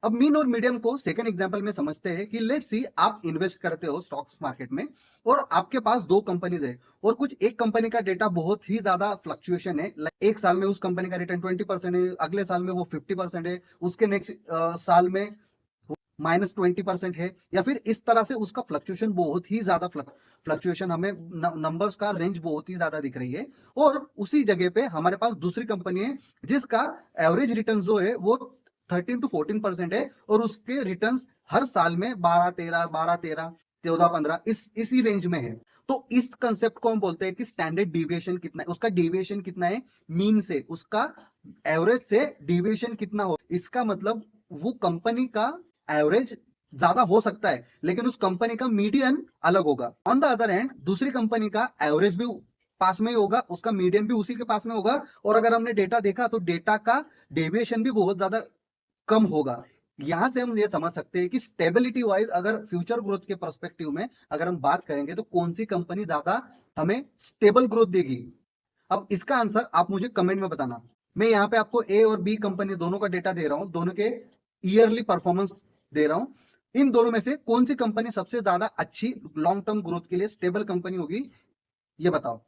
अब मीन और मीडियम को सेकंड एग्जांपल में समझते हैं कि लेट्स सी आप इन्वेस्ट करते हो स्टॉक्स मार्केट में और आपके पास दो कंपनीज है और कुछ एक कंपनी का डेटा बहुत ही ज्यादा फ्लक्चुएशन है। एक साल में उस कंपनी का रिटर्न 20% है, अगले साल में वो 50% है, उसके नेक्स्ट साल में -20% है, या फिर इस तरह से उसका फ्लक्चुएशन बहुत ही ज्यादा फ्लक्चुएशन हमें नंबर्स का रेंज बहुत ही ज्यादा दिख रही है। और उसी जगह पे हमारे पास दूसरी कंपनी है जिसका एवरेज रिटर्न जो है वो 13 to 14% है और उसके रिटर्न हर साल में 12-13, 12-13, 14-15 इसी रेंज में है। तो इस कंसेप्ट को हम बोलते हैं कि स्टैंडर्ड डिविएशन कितना है, उसका डिविएशन कितना है मीन से, उसका एवरेज से डिविएशन कितना हो। इसका मतलब वो कंपनी का एवरेज ज्यादा हो सकता है लेकिन उस कंपनी का मीडियन अलग होगा। ऑन द अदर हैंड दूसरी कंपनी का एवरेज भी पास में ही होगा, उसका मीडियन भी उसी के पास में होगा, और अगर हमने डेटा देखा तो डेटा का डेविएशन भी बहुत ज्यादा कम होगा। यहां से हम ये समझ सकते हैं कि स्टेबिलिटी वाइज अगर फ्यूचर ग्रोथ के पर्सपेक्टिव में अगर हम बात करेंगे तो कौन सी कंपनी ज्यादा हमें स्टेबल ग्रोथ देगी। अब इसका आंसर आप मुझे कमेंट में बताना। मैं यहाँ पे आपको ए और बी कंपनी दोनों का डेटा दे रहा हूँ, दोनों के ईयरली परफॉर्मेंस दे रहा हूँ। इन दोनों में से कौन सी कंपनी सबसे ज्यादा अच्छी लॉन्ग टर्म ग्रोथ के लिए स्टेबल कंपनी होगी, ये बताओ।